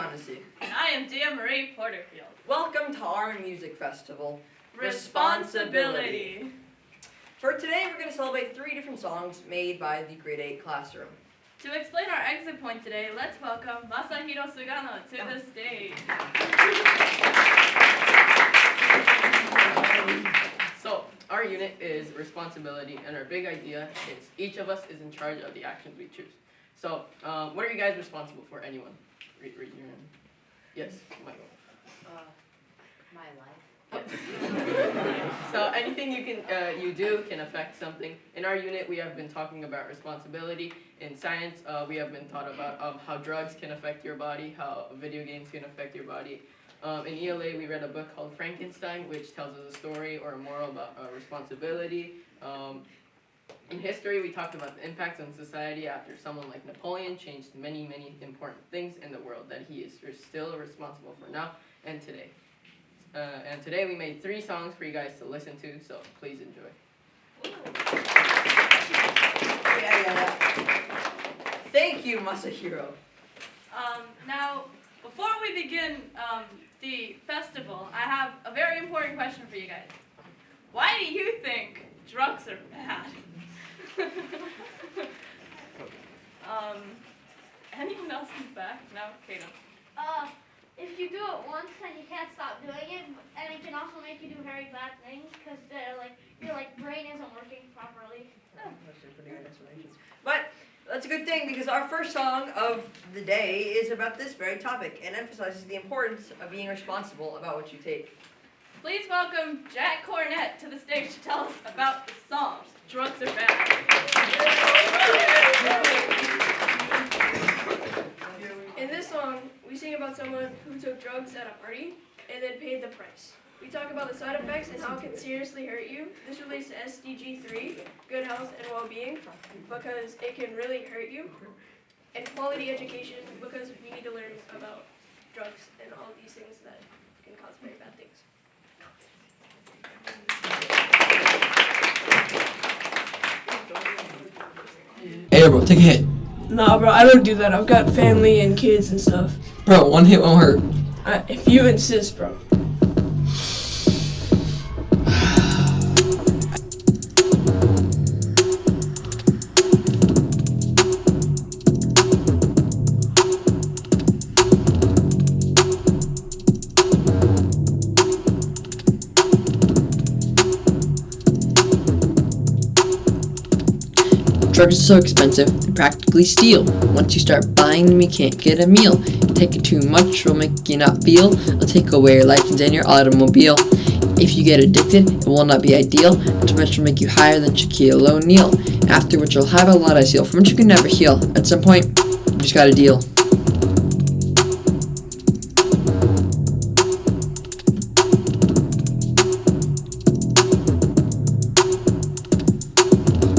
O'Shaughnessy. And I am Dia Marie Porterfield. Welcome to our music festival, Responsibility. For today, we're going to celebrate 3 different songs made by the grade 8 classroom. To explain our exit point today, let's welcome Masahiro Sugano to the stage. So, our unit is responsibility, and our big idea is each of us is in charge of the actions we choose. So, what are you guys responsible for? Anyone? Read your hand. Yes, Michael. My life. So anything you do can affect something. In our unit, we have been talking about responsibility. In science, we have been taught about how drugs can affect your body, how video games can affect your body. In ELA, we read a book called Frankenstein, which tells us a story or a moral about responsibility. In history, we talked about the impacts on society after someone like Napoleon changed many, many important things in the world that he is still responsible for now and today. And today we made 3 songs for you guys to listen to, so please enjoy. Yeah. Thank you, Masahiro. Now, before we begin the festival, I have a very important question for you guys. Why do you think drugs are bad? Anyone else in the back? No? Kato. If you do it once, then you can't stop doing it, and it can also make you do very bad things because your brain isn't working properly. But that's a good thing because our first song of the day is about this very topic and emphasizes the importance of being responsible about what you take. Please welcome Jack Cornett to the stage to tell us about the song, Drugs Are Bad. In this song, we sing about someone who took drugs at a party and then paid the price. We talk about the side effects and how it can seriously hurt you. This relates to SDG 3, good health and well-being, because it can really hurt you. And quality education, because we need to learn about drugs and all these things that can cause very bad things. Hey bro, take a hit. Nah, bro, I don't do that. I've got family and kids and stuff. Bro, one hit won't hurt. If you insist, bro. Drugs are so expensive, they practically steal. Once you start buying them, you can't get a meal. Taking too much will make you not feel. It'll take away your license and your automobile. If you get addicted, it will not be ideal. Too much will make you higher than Shaquille O'Neal. Afterwards, you'll have a lot of zeal from which you can never heal. At some point, you just gotta deal.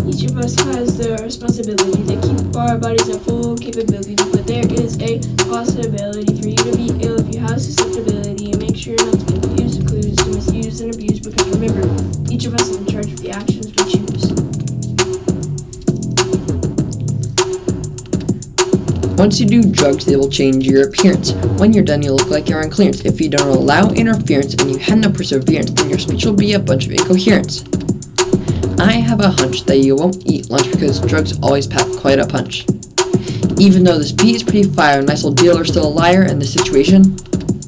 Each of us has the responsibility to keep our bodies at full capability, but there is a possibility for you to be ill if you have susceptibility, and make sure not to confuse the clues to misuse and abuse, because remember, each of us is in charge of the actions we choose. Once you do drugs, they will change your appearance. When you're done, you'll look like you're on clearance. If you don't allow interference and you have no perseverance, then your speech will be a bunch of incoherence. I have a hunch that you won't eat lunch because drugs always pack quite a punch. Even though this beat is pretty fire, a nice old dealer still a liar, and the situation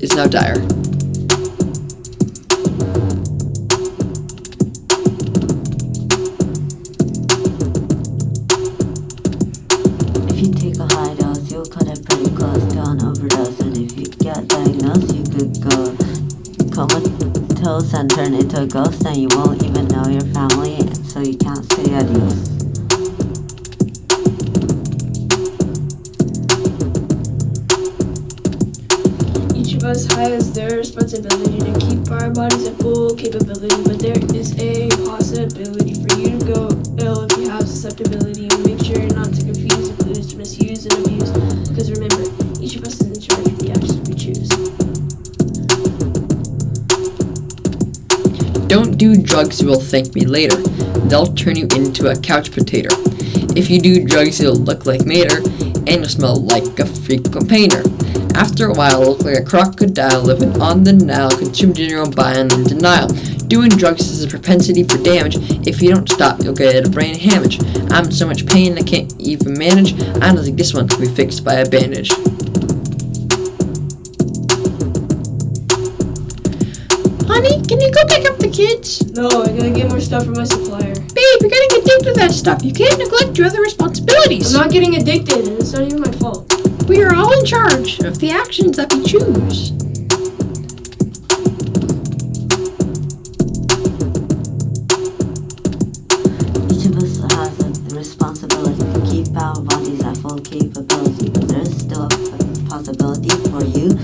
is now dire. If you take a high dose, you'll cut it pretty close to an overdose. And if you get diagnosed, you could go comatose and turn into a ghost, and you won't even know your family, so you can't say adios. Each of us has the responsibility to keep our bodies at full capability, but there is a possibility for you to go ill if you have susceptibility, and make sure not to confuse the clues to misuse and abuse, because remember, each of us is in charge of the actions we choose. Don't do drugs, you will thank me later. They'll turn you into a couch potato. If you do drugs, you'll look like Mater, and you'll smell like a frequent painter. After a while, look like a crocodile living on the Nile, consumed in your own body and in denial. Doing drugs is a propensity for damage. If you don't stop, you'll get a brain hemorrhage. I'm in so much pain I can't even manage. I don't think this one can be fixed by a bandage. Honey, can you go pick up the kids? No, I gotta get more stuff from my supplier. Babe, you're getting addicted to that stuff. You can't neglect your other responsibilities. I'm not getting addicted, and it's not even my fault. We are all in charge of the actions that we choose. Each of us has a responsibility to keep our bodies at full capability, but there's still a possibility for you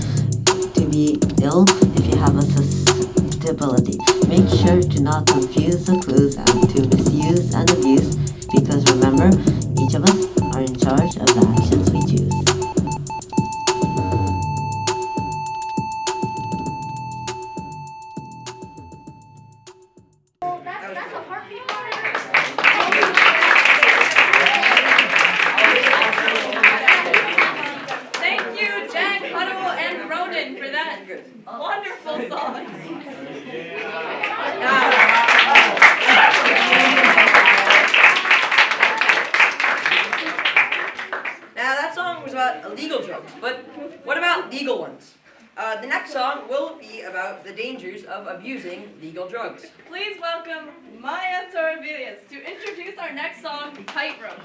to be ill if you have a susceptibility. Make sure to not confuse the clues and to misuse and abuse, because remember, each of us are in charge of the actions we choose. That's a heartbeat monitor. Thank you, Jack, Huddle, and Ronan for that wonderful song. Now that song was about illegal drugs, but what about legal ones? The next song will be about the dangers of abusing legal drugs. Please welcome Maya Torabilias to introduce our next song, Tightrope.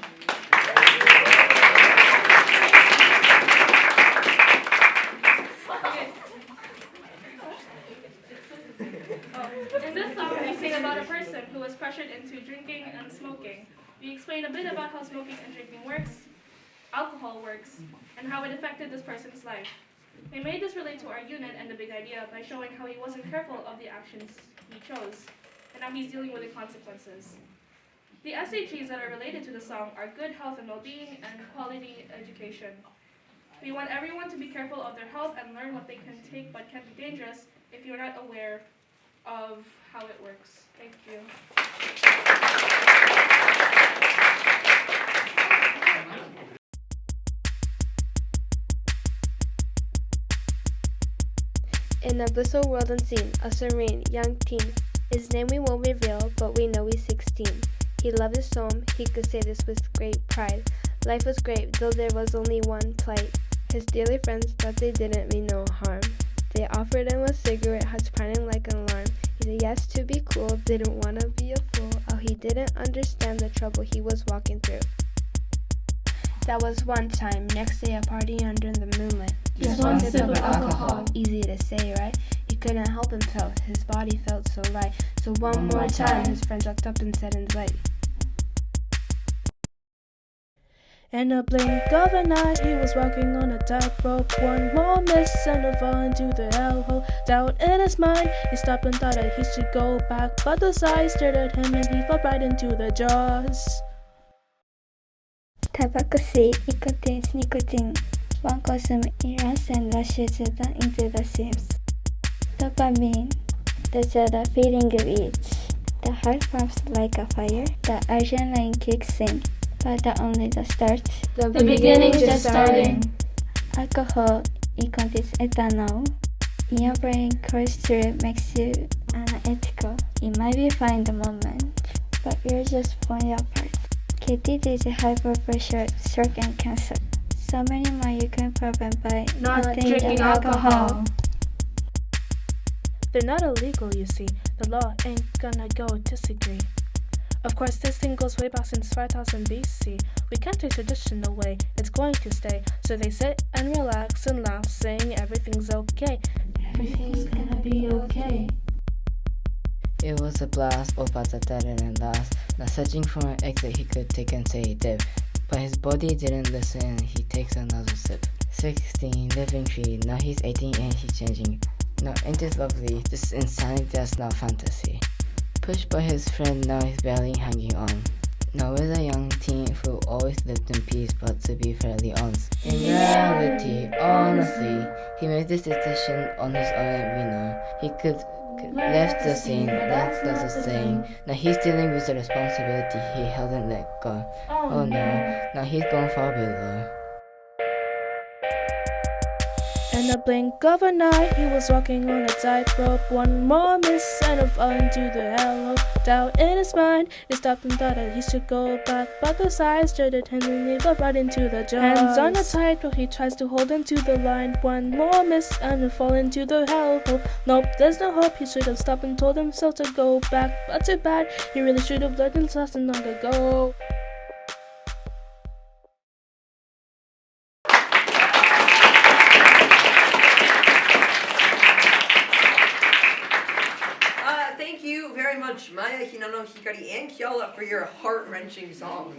In this song, we sing about a person who was pressured into drinking and smoking. We explain a bit about how smoking and drinking works, alcohol works, and how it affected this person's life. We made this relate to our unit and the big idea by showing how he wasn't careful of the actions he chose, and how he's dealing with the consequences. The SAGs that are related to the song are good health and well-being and quality education. We want everyone to be careful of their health and learn what they can take but can be dangerous if you're not aware of how it works. Thank you. In a blissful world unseen, a serene young teen. His name we won't reveal, but we know he's 16. He loved his home, he could say this with great pride. Life was great, though there was only one plight. His dearly friends thought they didn't mean no harm. They offered him a cigarette, hearts pounding like an alarm. He said yes to be cool, didn't want to be a fool. Oh, he didn't understand the trouble he was walking through. That was one time, next day a party under the moonlight. Just one sip of alcohol. Easy to say, right? He couldn't help himself, his body felt so light. So one more time, his friend jumped up and said in delight. In a blink of an eye, he was walking on a tightrope. One more miss and he'll fall into the hellhole. Doubt in his mind, he stopped and thought that he should go back. But those eyes stared at him and he fell right into the jaws. Tabaxi, nicotine, nicotine. One consume it runs and rushes into the seams. Dopamine, the joy feeling of each. The heart pumps like a fire, the adrenaline kicks in. But that only the start. The beginning just starting. Alcohol, it contains ethanol. In your brain, course through makes you unethical. It might be fine in the moment, but you're just falling apart. KTT is a high blood pressure, stroke, and cancer. So many more you can prevent by Not drinking alcohol. They're not illegal, you see. The law ain't gonna go disagree. Of course, this thing goes way back since 5000 BC. We can't take tradition away, it's going to stay. So they sit and relax and laugh, saying everything's okay. Everything's gonna be okay. It was a blast, all but that didn't last. Now searching for an exit he could take and say dip. But his body didn't listen, he takes another sip. 16, living free, now he's 18 and he's changing. Now ain't this lovely, this insanity that's not fantasy. Pushed by his friend, now he's barely hanging on. Now with a young teen who always lived in peace, but to be fairly honest. In reality, honestly, he made this decision on his own, we know. He could left the scene, that's the saying. Now he's dealing with the responsibility he hadn't let go. Oh no, now he's gone far below. In a blink of an eye, he was walking on a tightrope. One more miss and he'll fall into the hell of doubt in his mind. He stopped and thought that he should go back, but the sides started him and he got right into the jaws. Hands on the tightrope, he tries to hold into the line. One more miss and he'll fall into the hell hole. Nope, there's no hope. He should have stopped and told himself to go back, but too bad. He really should have learned his lesson long ago. Thank you very much, Maya, Hinano, Hikari, and Kiala for your heart-wrenching song.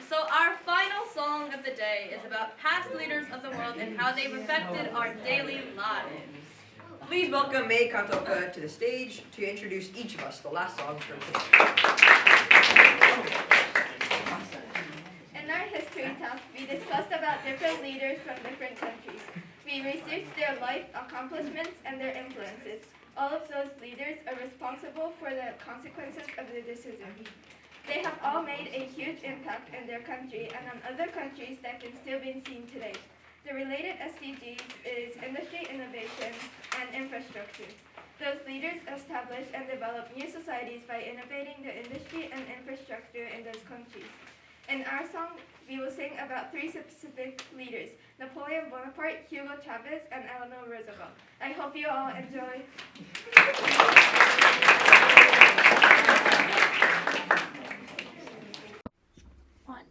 So our final song of the day is about past leaders of the world and how they've affected our daily lives. Please welcome Mei Katoka to the stage to introduce each of us the last song from today. In our history talk, we discussed about different leaders from different countries. We researched their life accomplishments and their influences. All of those leaders are responsible for the consequences of their decisions. They have all made a huge impact in their country and on other countries that can still be seen today. The related SDGs is industry, innovation, and infrastructure. Those leaders established and developed new societies by innovating the industry and infrastructure in those countries. In our song, we will sing about 3 specific leaders: Napoleon Bonaparte, Hugo Chavez, and Eleanor Roosevelt. I hope you all enjoy. 1,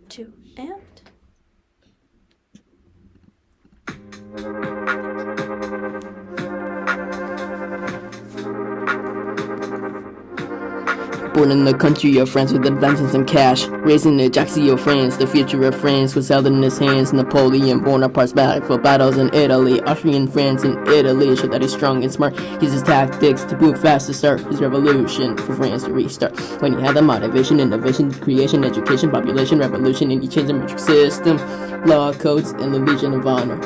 2, and... Born in the country of France with advances in cash, raised in Ajaccio, France, the future of France was held in his hands. Napoleon Bonaparte's battlefield battles in Italy, Austrian France and Italy showed that he's strong and smart. Uses tactics to move fast to start his revolution for France to restart. When he had the motivation, innovation, creation, education, population, revolution, and he changed the metric system, law, codes, and the Legion of Honor.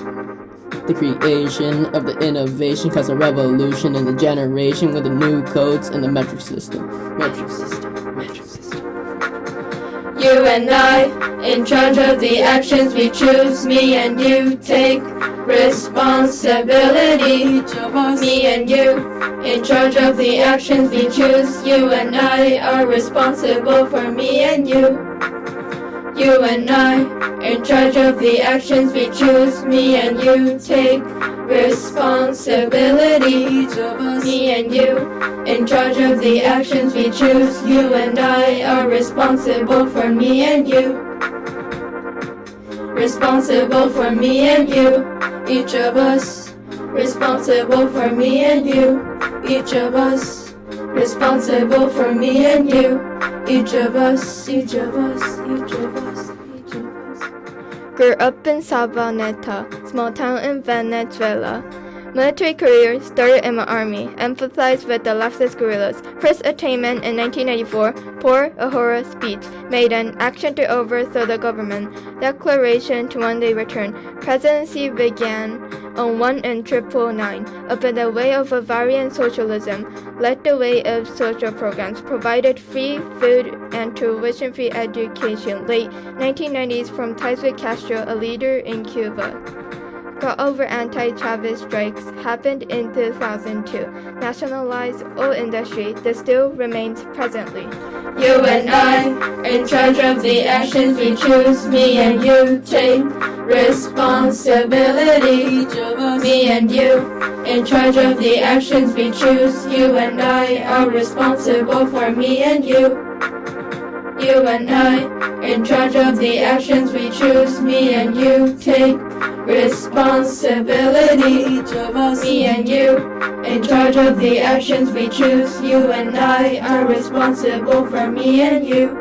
The creation of the innovation caused a revolution in the generation with the new codes and the metric system. You and I, in charge of the actions we choose. Me and you take responsibility. Me and you, in charge of the actions we choose. You and I are responsible for me and you. You and I, in charge of the actions we choose. Me and you take responsibility. Me and you, in charge of the actions we choose. You and I are responsible for me and you. Responsible for me and you, each of us. Responsible for me and you, each of us. Responsible for me and you, each of us, each of us, each of us, each of us. Grew up in Sabaneta, small town in Venezuela. Military career started in my army, empathized with the leftist guerrillas. First attainment in 1994, Port Ahura speech, made an action to overthrow the government. Declaration to one day return. Presidency began on 1 in 999, opened the way of Bavarian socialism, led the way of social programs, provided free food and tuition-free education. Late 1990s, from ties with Castro, a leader in Cuba. Got over anti-Chavez strikes, happened in 2002. Nationalized oil industry, that still remains presently. You and I, in charge of the actions we choose. Me and you take responsibility. Me and you, in charge of the actions we choose. You and I are responsible for me and you. You and I, in charge of the actions we choose. Me and you take responsibility. Me and you, in charge of the actions we choose. You and I are responsible for me and you.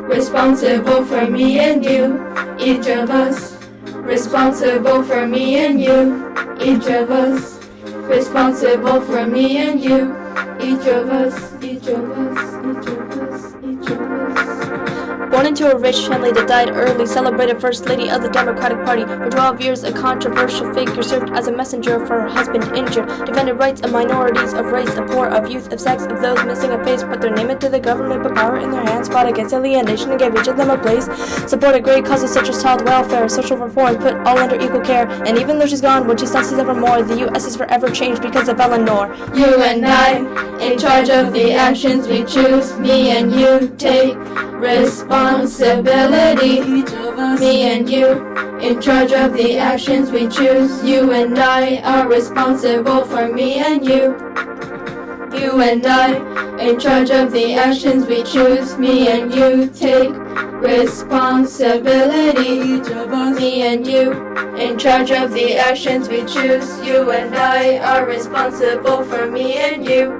Responsible for me and you, each of us. Responsible for me and you, each of us. Responsible for me and you, each of us, each of us, each of us, each of us. Born in into a rich family that died early. Celebrated First Lady of the Democratic Party. For 12 years, a controversial figure, served as a messenger for her husband injured. Defended rights of minorities, of race, of poor, of youth, of sex, of those missing a face. Put their name into the government, put power in their hands. Fought against alienation and gave each of them a place. Supported great causes such as child welfare, social reform, put all under equal care. And even though she's gone, when she stands evermore, the U.S. is forever changed because of Eleanor. You and I, in charge of the actions we choose. Me and you take responsibility. Me and you, in charge of the actions we choose. You and I are responsible for me and you. You and I, in charge of the actions we choose. Me and you take responsibility. Me and you, in charge of the actions we choose. You and I are responsible for me and you.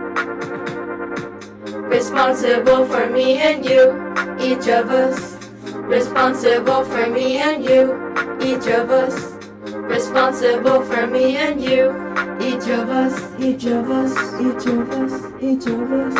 Responsible for me and you, each of us. Responsible for me and you, each of us. Responsible for me and you, each of us, each of us, each of us, each of us.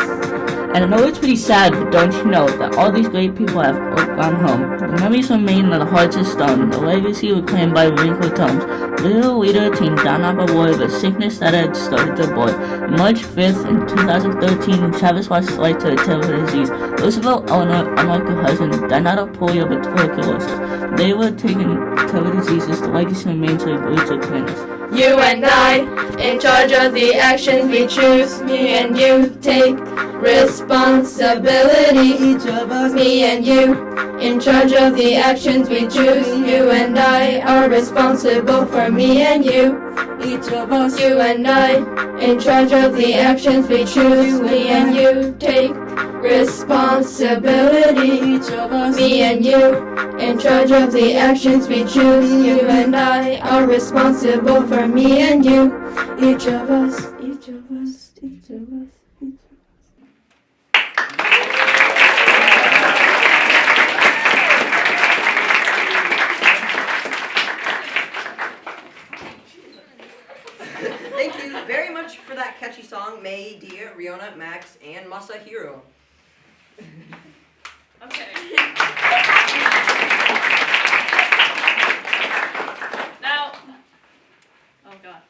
And I know it's pretty sad, but don't you know that all these great people have gone home? The memories remain in the hearts of stone, the legacy reclaimed by wrinkled tomes. Little leader came down on a war of a sickness that had started to boil. March 5th in 2013, Travis lost life to a terrible disease. Roosevelt Eleanor, unlike her husband, died not of polio but tuberculosis. They were taken terrible diseases, the legacy remains like roots of kindness. You and I, in charge of the actions we choose. Me and you take responsibility. Each of us. Me and you, in charge of the actions we choose. You and I are responsible for me and you. Each of us. You and I, in charge of the actions we choose. Me and you take responsibility. Each of us. Me and you, in charge of the actions we choose. You and I are responsible for me and you. Each of us, each of us, each of us, each of us. Thank you very much for that catchy song, May, Dia, Riona, Max, and Masahiro. Okay. Now, oh god.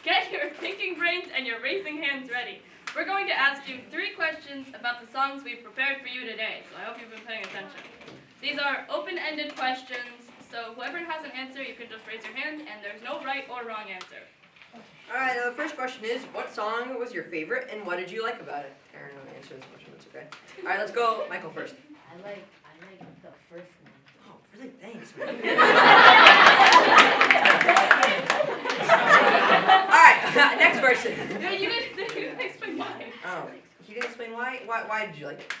Get your thinking brains and your raising hands ready. We're going to ask you 3 questions about the songs we've prepared for you today, so I hope you've been paying attention. These are open-ended questions, so whoever has an answer, you can just raise your hand, and there's no right or wrong answer. Alright, the first question is, what song was your favorite and what did you like about it? Aaron will answer this question, it's okay. Alright, let's go Michael first. I like the first one. Oh, really? Thanks, man. Alright, next person. No, you didn't explain why. Oh, he didn't explain why? Why did you like it?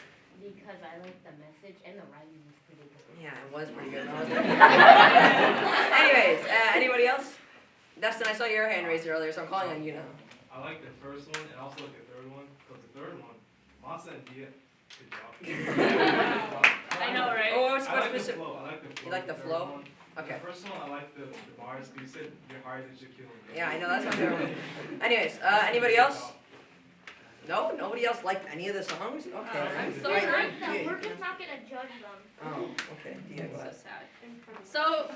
Because I like the message and the writing was pretty good. Yeah, it was pretty good. Anyways, anybody else? Dustin, I saw your hand raised earlier, so I'm calling on you now. I like the first one and also like the third one, because the third one, Masa and Dia, good job. I know, right? Oh, I like the flow. I like the flow. You like the third flow? one. Okay. The first one, I like the bars. You said your heart is your killing. Yeah, I know, that's my favorite one. Anyways, anybody else? No? Nobody else liked any of the songs? Okay. I'm so Right, right. Dia, We're you just can- not gonna judge them. Oh, okay. Dia, go So ahead. sad. So,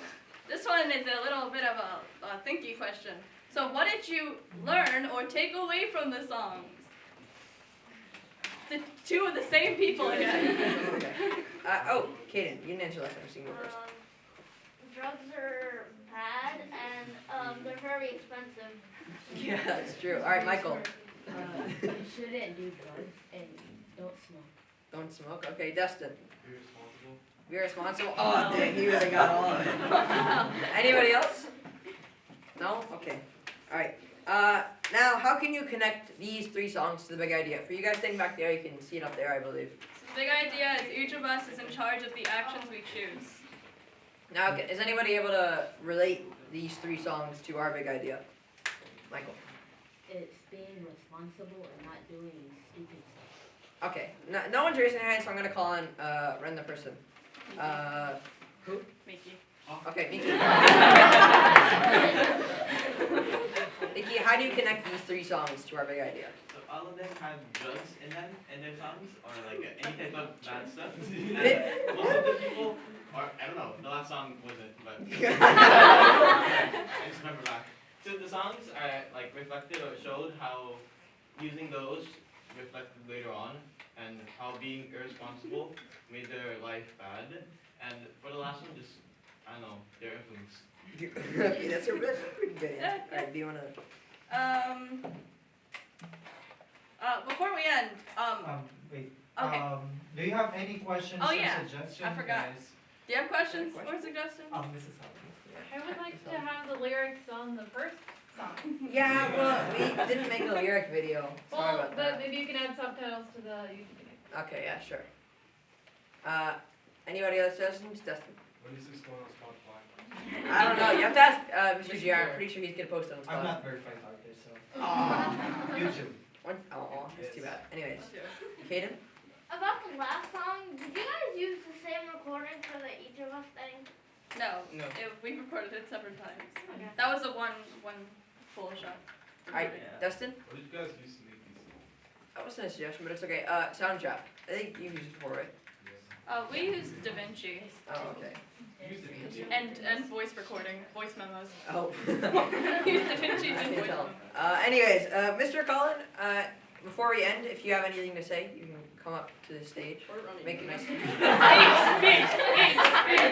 this one is a little bit of a thinky question. So, what did you learn or take away from the songs? The 2 of the same people again. Okay. Oh, Kaden, you didn't answer last time. So you can go first. Drugs are bad and they're very expensive. Yeah, that's true. Alright, Michael. You shouldn't do drugs and don't smoke. Don't smoke. Okay, Dustin. Be responsible. Be responsible. Oh, dang, he really got all of it. Anybody else? No? Okay. Alright. Now, how can you connect these 3 songs to the big idea? For you guys sitting back there, you can see it up there, I believe. The big idea is each of us is in charge of the actions we choose. Now, is anybody able to relate these 3 songs to our big idea? Michael. It's being responsible and not doing stupid stuff. Okay. No one's raising their hand, so I'm going to call on random person. Who? Mickey. Okay, Miki. Nikki, how do you connect these 3 songs to our big idea? So all of them have drugs in them, in their songs, or like any type of bad stuff. And most of the people, or I don't know, the last song wasn't, but I just remember back. So the songs are like reflected or showed how using those reflected later on, and how being irresponsible made their life bad. And for the last one, just, I don't know, their influence. Okay, that's a pretty good answer. Alright, do you wanna? Before we end, Wait. Okay. Do you have any questions Oh, or yeah. suggestions, I forgot. guys? do you have questions or suggestions? Mrs. Howard. I would like to have the lyrics on the first song. Yeah, well, we didn't make a lyric video. Sorry Well, about but that. maybe you can add subtitles to the YouTube video. Okay, yeah, sure. Anybody else suggestions? Dustin? When is this going on Spotify? I don't know. You have to ask Mr. GR. I'm pretty sure he's gonna post it on I'm Spotify. not verified artist, so. YouTube. That's too bad. Anyways, Kaden? About the last song, did you guys use the same recording for the Each of Us thing? No. No. We recorded it separate times. Okay. That was a one full shot. Alright, Dustin? What did you guys use to make these songs? That wasn't a suggestion, but it's okay. Soundtrap. I think you've used it before, right? We used DaVinci. Oh, okay. Use DaVinci? And voice recording, voice memos. Oh. Use DaVinci's I and can voice tell. memos. Anyways, Mr. Cullen, before we end, if you have anything to say, you can come up to the stage. Make a nice speech. Speech.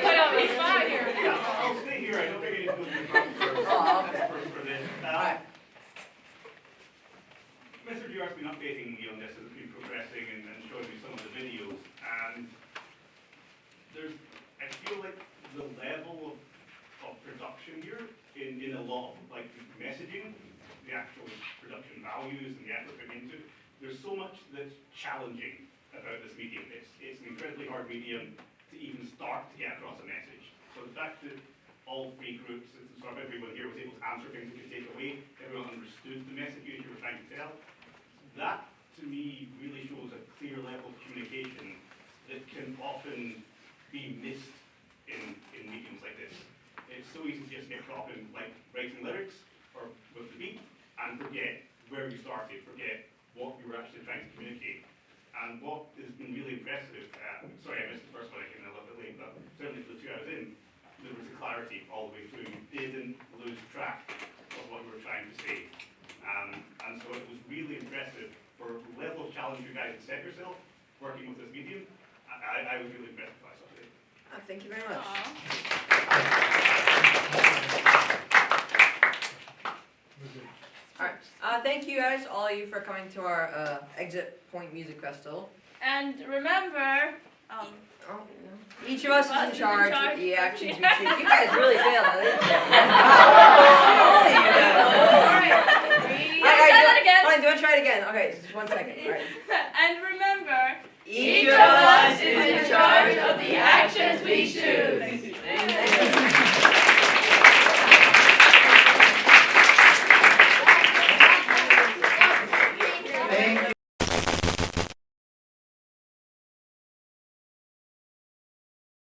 Put out each five here. I'll stay here. I don't think I need to go to the front Oh, okay. for this. Alright. Mr. Duart's been updating me on this as it's been progressing and showing me some of the videos. And I feel like the level of production here in a lot of like messaging, the actual production values and the effort put into it, there's so much that's challenging about this medium. It's an incredibly hard medium to even start to get across a message. So the fact that all 3 groups, and sort of everyone here was able to answer things we could take away, everyone understood the message you were trying to tell, that to me really shows a clear level of communication that can often be missed in mediums like this. It's so easy to just get caught up in like writing lyrics or with the beat and forget where you started, forget what you were actually trying to communicate. And what has been really impressive, sorry I missed the first one, I came in a little bit late, but certainly for the 2 hours in, there was a clarity all the way through. You didn't lose track of what you were trying to say. And so it was really impressive for the level of challenge you guys had set yourself working with this medium. I was really impressed by something. Thank you very much. Alright, thank you guys, all of you, for coming to our Exit Point Music Festival. And remember, Each of us is in charge of the actions we choose. You guys really failed, huh? Fine, do I try it again? Okay, just 1 second. Alright. And remember, each of us is in charge of the actions we choose.